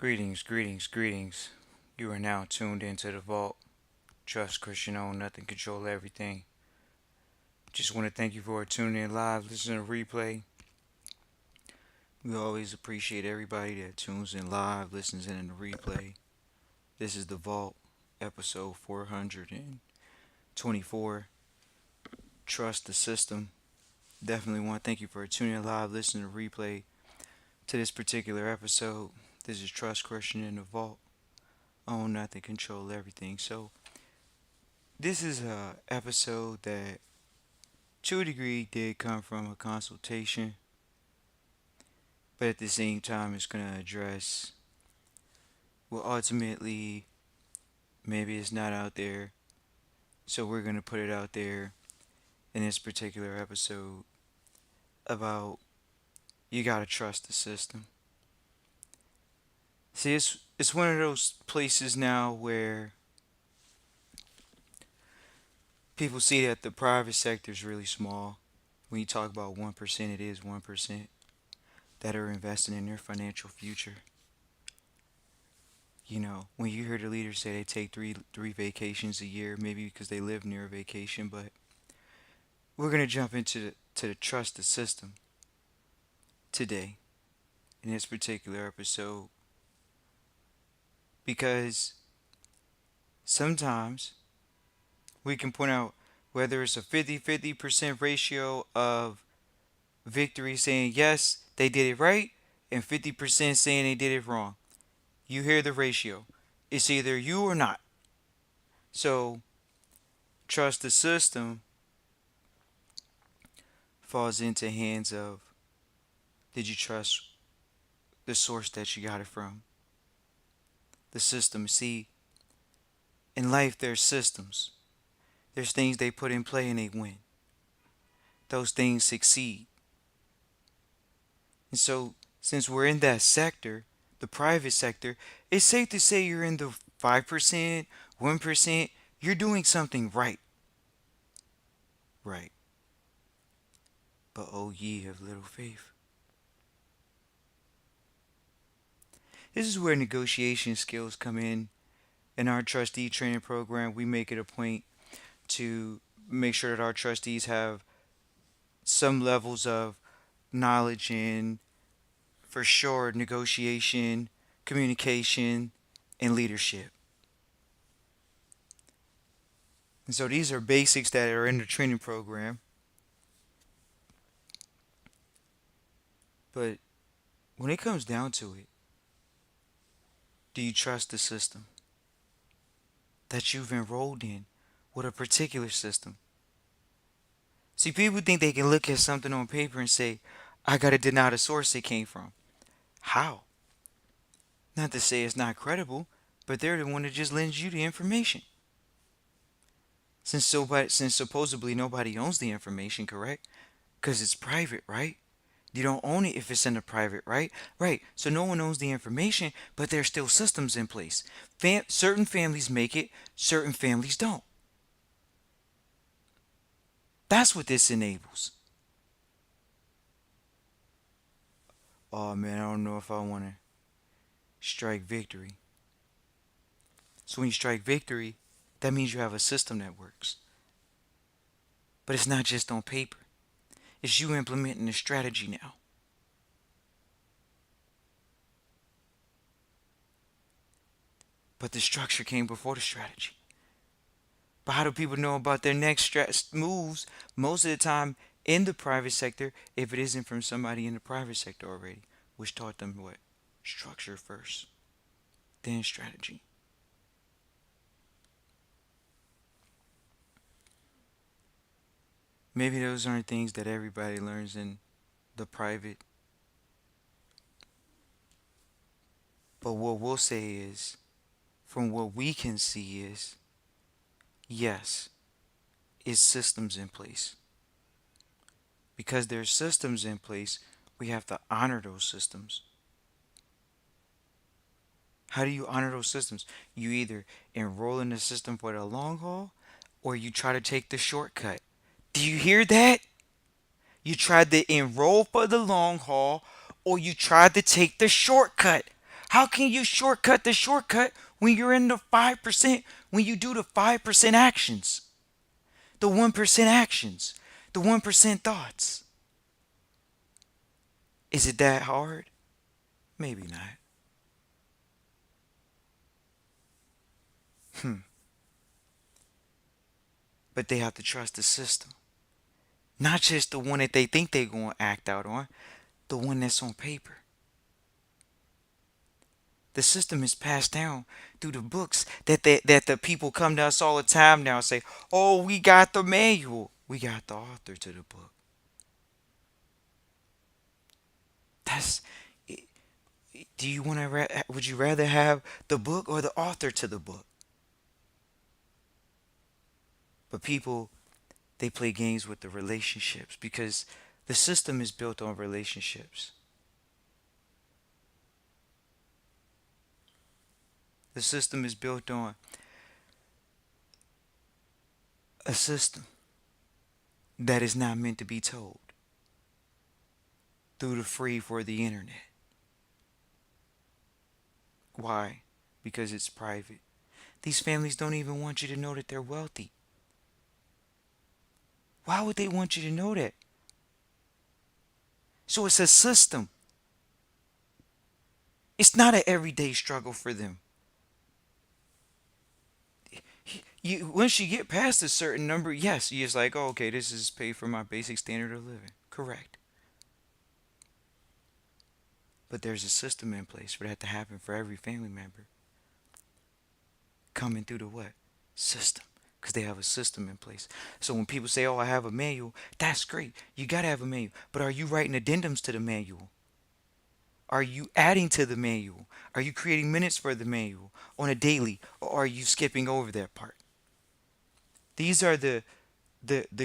Greetings, greetings, greetings. You are now tuned into the vault. Trust Christian own nothing, control everything. Just want to thank you for tuning in live, listening to replay. We always appreciate everybody that tunes in live, listens in the replay. This is the vault, episode 424. Trust the system. Definitely want to thank you for tuning in live, listening to replay to this particular episode. This is Trust Christian in the vault. Own nothing, control everything. So this is a episode that to a degree did come from a consultation, but at the same time it's going to address well ultimately maybe it's not out there, so we're going to put it out there in this particular episode about you got to trust the system. See, it's one of those places now where people see that the private sector is really small. When you talk about 1%, it is 1% that are investing in their financial future. When you hear the leaders say they take three vacations a year, maybe because they live near a vacation, but we're gonna jump into the trust the system today in this particular episode because sometimes we can point out whether it's a 50-50% ratio of victory saying yes they did it right and 50% saying they did it wrong. You hear the ratio. It's either you or not. So trust the system falls into hands of did you trust the source that you got it from? The system. See, in life there's systems. There's things they put in play and they win. Those things succeed. And so since we're in that sector, the private sector, it's safe to say you're in the 5%, 1%, you're doing something right. Right. But oh ye of little faith. This is where negotiation skills come in. In our trustee training program, we make it a point to make sure that our trustees have some levels of knowledge in, for sure, negotiation, communication, and leadership. And so these are basics that are in the training program. But when it comes down to it, do you trust the system that you've enrolled in with a particular system? See, people think they can look at something on paper and say, I gotta deny the source it came from. How? Not to say it's not credible, but they're the one that just lends you the information. Since supposedly nobody owns the information, correct? Because it's private, right? You don't own it if it's in the private, right? Right. So no one owns the information, but there's still systems in place. Certain families make it, certain families don't. That's what this enables. Oh man, I don't know if I want to strike victory. So when you strike victory, that means you have a system that works. But it's not just on paper. It's you implementing a strategy now. But the structure came before the strategy. But how do people know about their next moves most of the time in the private sector if it isn't from somebody in the private sector already, which taught them what? Structure first, then strategy. Maybe those aren't things that everybody learns in the private. But what we'll say is, from what we can see is, yes, it's systems in place. Because there's systems in place, we have to honor those systems. How do you honor those systems? You either enroll in the system for the long haul or you try to take the shortcut. Do you hear that? You tried to enroll for the long haul or you tried to take the shortcut. How can you shortcut the shortcut when you're in the 5%, when you do the 5% actions, the 1% actions, the 1% thoughts? Is it that hard? Maybe not. But they have to trust the system. Not just the one that they think they're going to act out on, the one that's on paper. The system is passed down through the books that the people come to us all the time now and say, oh, we got the manual. We got the author to the book. That's do you want to would you rather have the book or the author to the book? But people, they play games with the relationships because the system is built on relationships. The system is built on a system that is not meant to be told through the free for the internet. Why? Because it's private. These families don't even want you to know that they're wealthy. Why would they want you to know that? So it's a system. It's not an everyday struggle for them. Once you get past a certain number, yes, you're just like, oh, okay, this is paid for my basic standard of living. Correct. But there's a system in place for that to happen for every family member. Coming through the what? System. Because they have a system in place. So when people say, oh, I have a manual, that's great. You got to have a manual. But are you writing addendums to the manual? Are you adding to the manual? Are you creating minutes for the manual on a daily? Or are you skipping over that part? These are the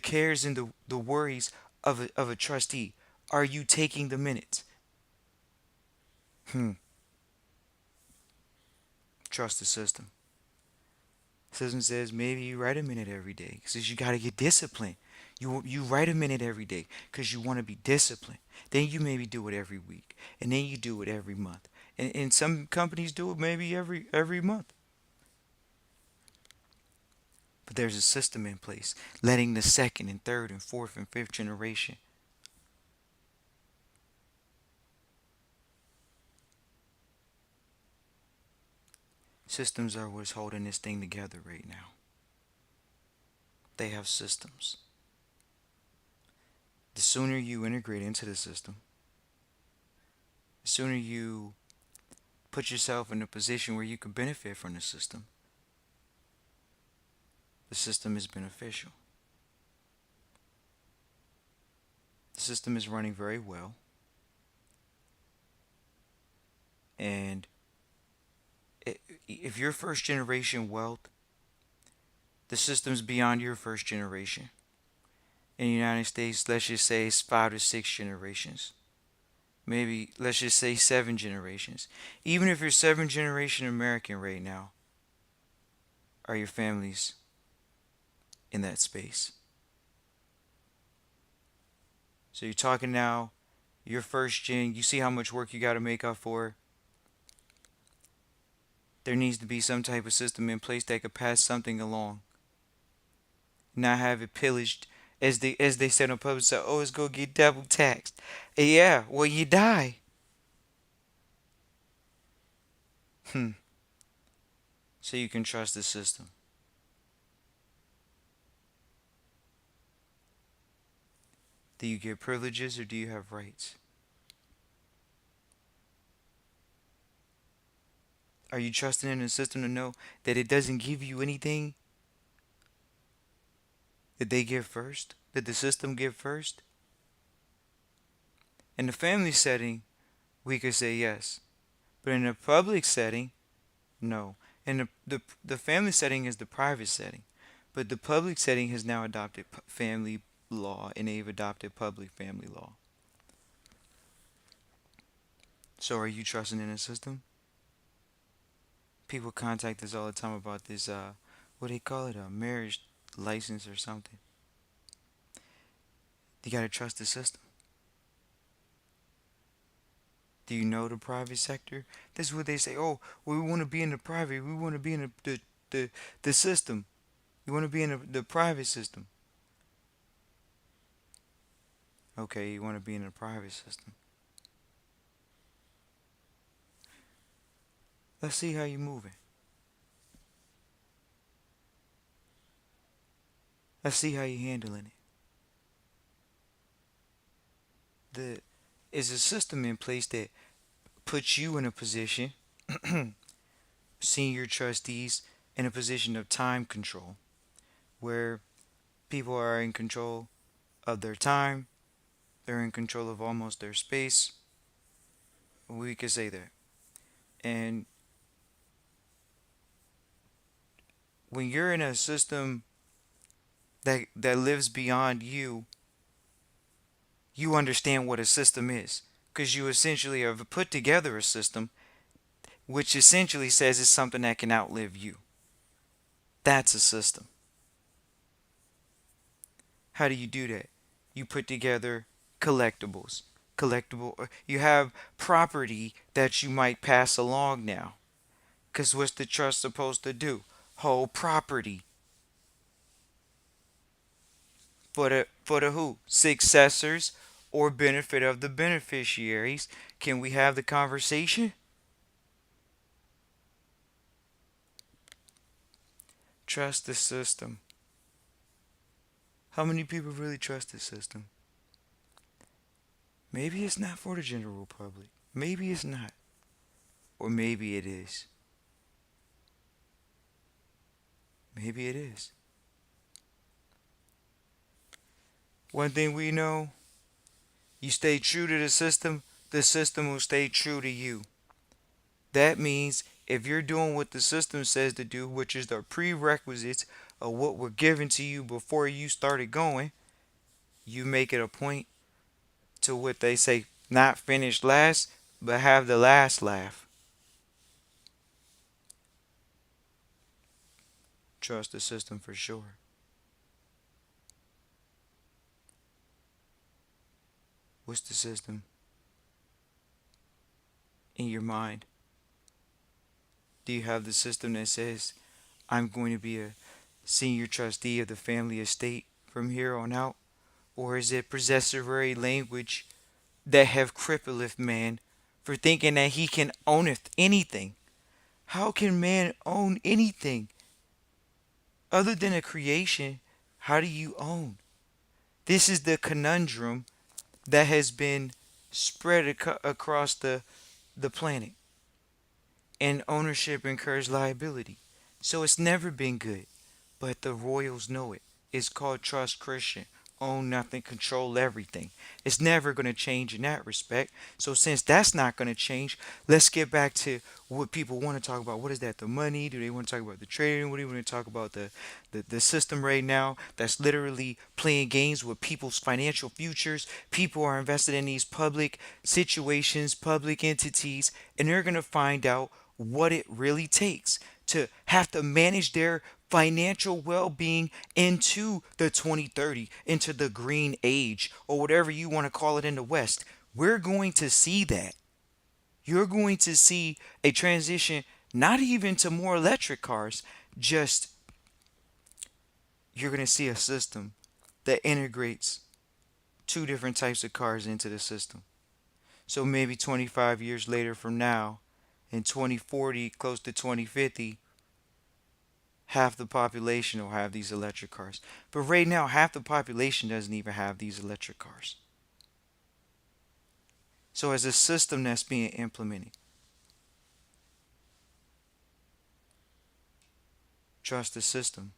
cares and the worries of a trustee. Are you taking the minutes? Hmm. Trust the system. System says maybe you write a minute every day because you got to get disciplined. You write a minute every day because you want to be disciplined. Then you maybe do it every week, and then you do it every month. And some companies do it maybe every month. But there's a system in place, letting the second and third and fourth and fifth generation. Systems are what's holding this thing together right now. They have systems. The sooner you integrate into the system, the sooner you put yourself in a position where you can benefit from the system is beneficial. The system is running very well. And if you're first generation wealth, the system's beyond your first generation. In the United States, let's just say it's 5 to 6 generations. Maybe let's just say 7 generations. Even if you're 7 generation American right now, are your families in that space? So you're talking now, your first gen, you see how much work you got to make up for. There needs to be some type of system in place that could pass something along, not have it pillaged as they said on public. So, oh, it's gonna get double taxed. Yeah, well, you die. Hmm. So you can trust the system. Do you get privileges or do you have rights? Are you trusting in the system to know that it doesn't give you anything that they give first, that the system give first? In the family setting, we could say yes, but in a public setting, no. And the family setting is the private setting, but the public setting has now adopted family law, and they've adopted public family law. So are you trusting in the system? People contact us all the time about this, what do they call it, a marriage license or something. You gotta trust the system. Do you know the private sector? This is what they say. Oh, well, we want to be in the private. We want to be in the system. You want to be in the private system. Okay, you want to be in the private system. Let's see how you're moving. Let's see how you're handling it. The is a system in place that puts you in a position, senior trustees, in a position of time control, where people are in control of their time, they're in control of almost their space. We could say that. And when you're in a system that lives beyond you, you understand what a system is. Because you essentially have put together a system which essentially says it's something that can outlive you. That's a system. How do you do that? You put together collectibles. You have property that you might pass along now. Because what's the trust supposed to do? Hold property. For the who? Successors or benefit of the beneficiaries. Can we have the conversation? Trust the system. How many people really trust the system? Maybe it's not for the general public. Maybe it's not. Or maybe it is. Maybe it is. One thing we know, you stay true to the system will stay true to you. That means if you're doing what the system says to do, which is the prerequisites of what were given to you before you started going, you make it a point to what they say, not finish last, but have the last laugh. Trust the system for sure. What's the system in your mind? Do you have the system that says, I'm going to be a senior trustee of the family estate from here on out? Or is it possessory language that have crippleth man for thinking that he can owneth anything? How can man own anything other than a creation? How do you own? This is the conundrum that has been spread across the planet. And ownership incurs liability. So it's never been good. But the royals know it. It's called trust Christian. Own nothing, control everything. It's never going to change in that respect. So since that's not going to change, let's get back to what people want to talk about. What is that? The money? Do they want to talk about the trading? What do you want to talk about? The system right now that's literally playing games with people's financial futures. People are invested in these public situations, public entities, and they're going to find out what it really takes to have to manage their financial well-being into the 2030, into the green age, or whatever you want to call it in the West. We're going to see that. You're going to see a transition, not even to more electric cars, just you're going to see a system that integrates two different types of cars into the system. So maybe 25 years later from now, in 2040, close to 2050, half the population will have these electric cars. But right now, half the population doesn't even have these electric cars. So as a system that's being implemented, trust the system.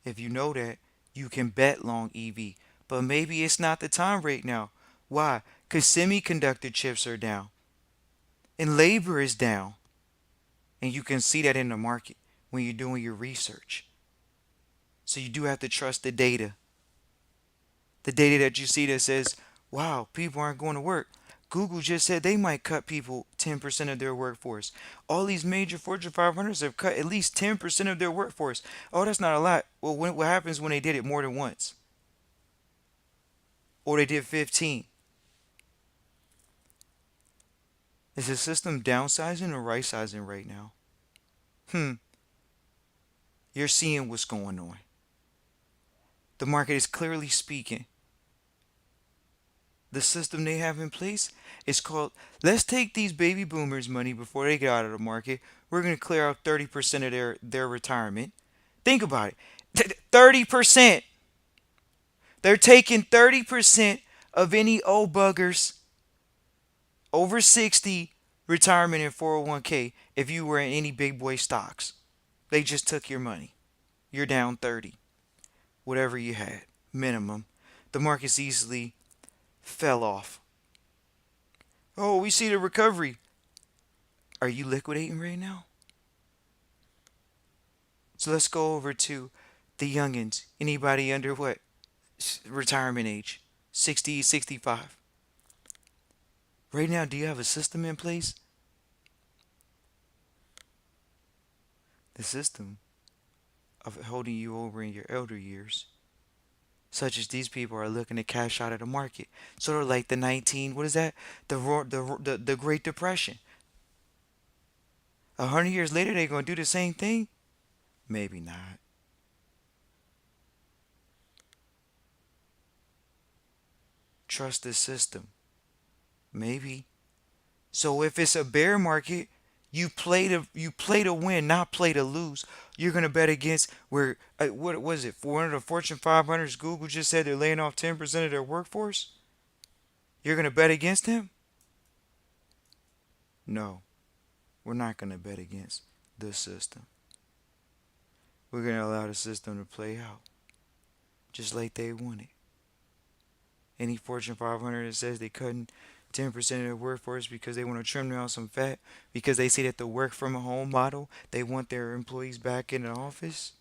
If you know that, you can bet long EV. But maybe it's not the time right now. Why? Because semiconductor chips are down and labor is down. And you can see that in the market when you're doing your research. So you do have to trust the data. The data that you see that says, wow, people aren't going to work. Google just said they might cut people 10% of their workforce. All these major Fortune 500s have cut at least 10% of their workforce. Oh, that's not a lot. Well, what happens when they did it more than once? Or they did 15? Is the system downsizing or right sizing right now? Hmm, you're seeing what's going on. The market is clearly speaking. The system they have in place is called, let's take these baby boomers' money before they get out of the market. We're going to clear out 30% of their retirement. Think about it. 30%. They're taking 30% of any old buggers over 60 retirement in 401k if you were in any big boy stocks. They just took your money. You're down 30, whatever you had, minimum. The markets easily fell off. Oh, we see the recovery. Are you liquidating right now? So let's go over to the youngins. Anybody under what? Retirement age? 60, 65. Right now, do you have a system in place? The system of holding you over in your elder years, such as these people are looking to cash out of the market. Sort of like the 19, what is that? The Great Depression. 100 years later, they're going to do the same thing? Maybe not. Trust the system. Maybe. So if it's a bear market, you play to win, not play to lose. You're gonna bet against where what was it? 400 of Fortune 500s. Google just said they're laying off 10% of their workforce. You're gonna bet against them? No, we're not gonna bet against the system. We're gonna allow the system to play out just like they want it. Any Fortune 500 that says they're cutting 10% of their workforce because they want to trim down some fat, because they say that the work from home model, they want their employees back in the office.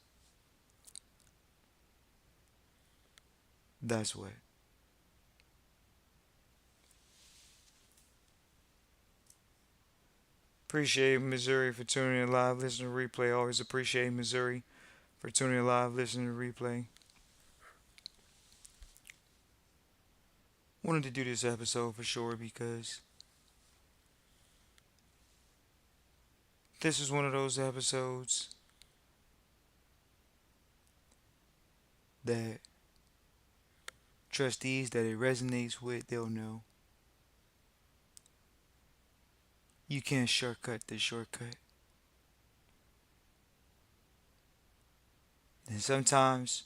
That's what. Appreciate Missouri for tuning in live, listening to replay. Always appreciate Missouri for tuning in live, listening to replay. Wanted to do this episode for sure because this is one of those episodes that trustees that it resonates with, they'll know. You can't shortcut the shortcut. And sometimes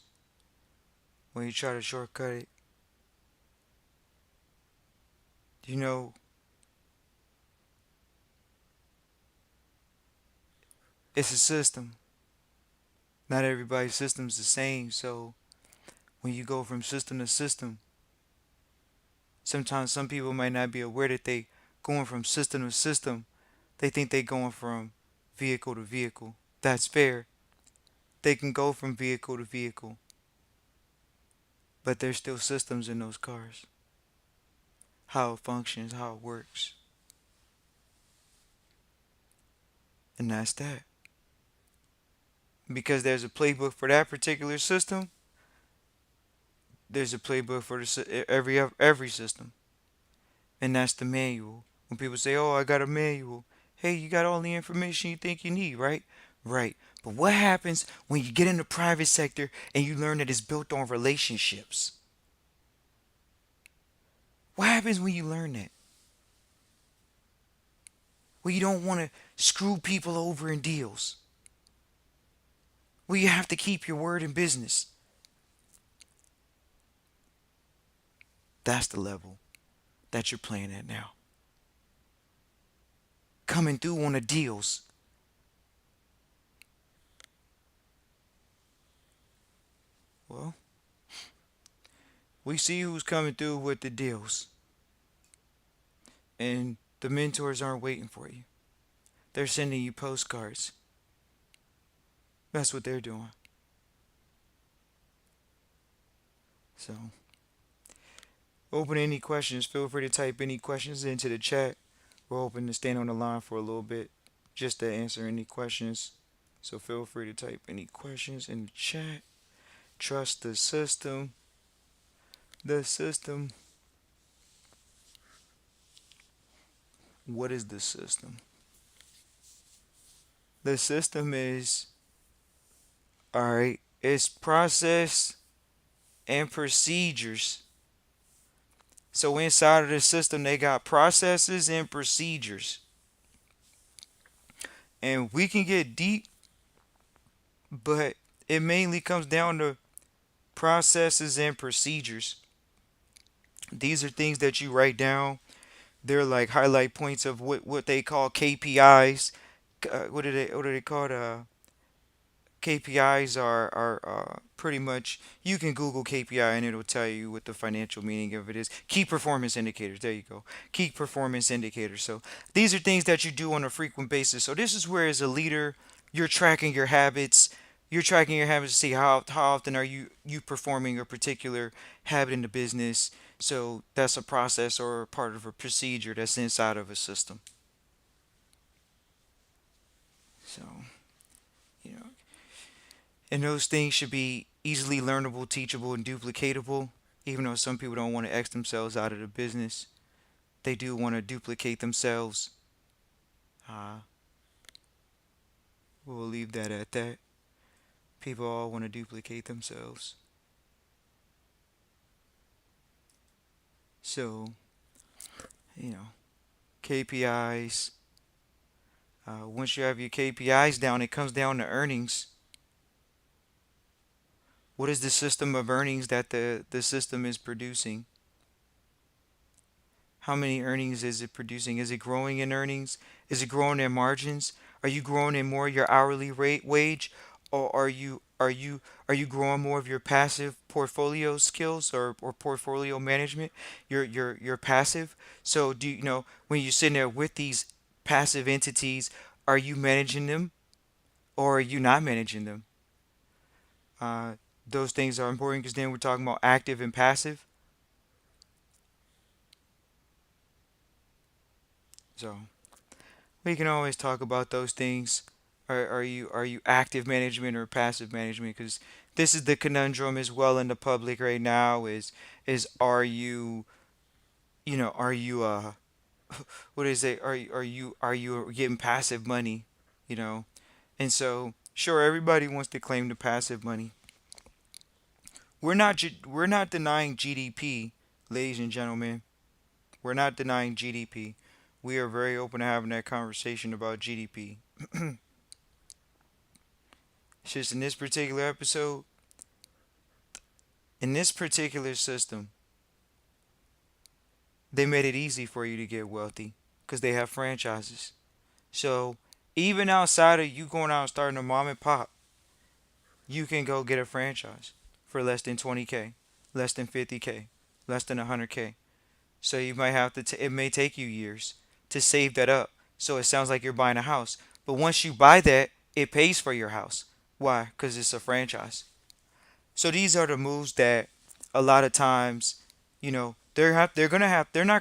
when you try to shortcut it, you know, it's a system. Not everybody's system's the same, so when you go from system to system, sometimes some people might not be aware that they going from system to system. They think they going from vehicle to vehicle. That's fair. They can go from vehicle to vehicle, but there's still systems in those cars. How it functions, how it works. And that's that. Because there's a playbook for that particular system, there's a playbook for every system. And that's the manual. When people say, "Oh, I got a manual." Hey, you got all the information you think you need, right? Right. But what happens when you get in the private sector and you learn that it's built on relationships? What happens when you learn that? Well, you don't want to screw people over in deals. Well, you have to keep your word in business. That's the level that you're playing at now. Coming through on the deals. Well, we see who's coming through with the deals. And the mentors aren't waiting for you. They're sending you postcards. That's what they're doing. So, open any questions. Feel free to type any questions into the chat. We're open to stand on the line for a little bit just to answer any questions. So feel free to type any questions in the chat. Trust the system. The system. What is the system? The system is, all right, it's process and procedures. So inside of the system, they got processes and procedures. And we can get deep, but it mainly comes down to processes and procedures. These are things that you write down. They're like highlight points of what they call KPIs. What are they called? KPIs are pretty much, you can Google KPI and it'll tell you what the financial meaning of it is. Key performance indicators. There you go. Key performance indicators. So these are things that you do on a frequent basis. So this is where, as a leader, you're tracking your habits. You're tracking your habits to see how often are you performing a particular habit in the business. So that's a process or part of a procedure that's inside of a system. So, you know, and those things should be easily learnable, teachable, and duplicatable. Even though some people don't want to X themselves out of the business, they do want to duplicate themselves. Uh, we'll leave that at that. People all want to duplicate themselves. So, you know, KPIs. Once you have your KPIs down, it comes down to earnings. What is the system of earnings that the system is producing? How many earnings is it producing? Is it growing in earnings? Is it growing in margins? Are you growing in more your hourly rate wage, or are you growing more of your passive portfolio skills, or portfolio management? Your passive. So do you know when you're sitting there with these passive entities, are you managing them or are you not managing them? Uh, those things are important because then we're talking about active and passive. So we can always talk about those things. Are you active management or passive management? Because this is the conundrum as well in the public right now. Is are you what is it? Are you getting passive money? You know, and so sure, everybody wants to claim the passive money. We're not denying GDP, ladies and gentlemen. We're not denying GDP. We are very open to having that conversation about GDP. It's just in this particular episode, in this particular system, they made it easy for you to get wealthy because they have franchises. So even outside of you going out and starting a mom and pop, you can go get a franchise for less than 20K, less than 50K, less than 100K. So you might have to, it may take you years to save that up. So it sounds like you're buying a house. But once you buy that, it pays for your house. Why? Because it's a franchise. So these are the moves that a lot of times, they're not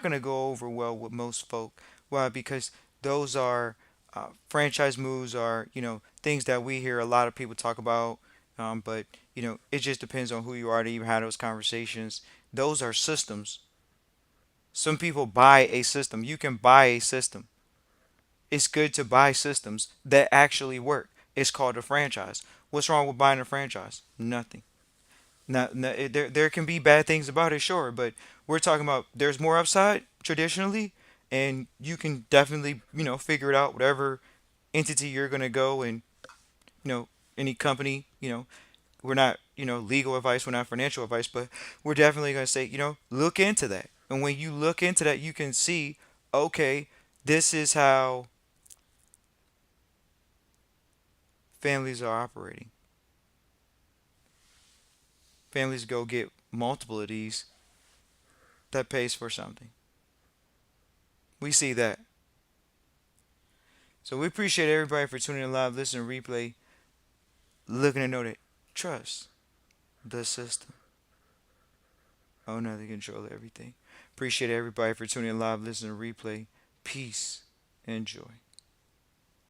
gonna go over well with most folk. Why? Because those are franchise moves are things that we hear a lot of people talk about. But it just depends on who you are to even have those conversations. Those are systems. Some people buy a system. You can buy a system. It's good to buy systems that actually work. It's called a franchise. What's wrong with buying a franchise? Nothing. There can be bad things about it, sure, but we're talking about there's more upside traditionally, and you can definitely figure it out. Whatever entity you're gonna go and you know any company, we're not legal advice, we're not financial advice, but we're definitely gonna say look into that. And when you look into that, you can see, okay, this is how families are operating. Families go get multiple of these, that pays for something. We see that. So we appreciate everybody for tuning in live, listening, replay, looking to know that trust the system. Oh no, they control everything. Appreciate everybody for tuning in live, listening, replay. Peace and joy.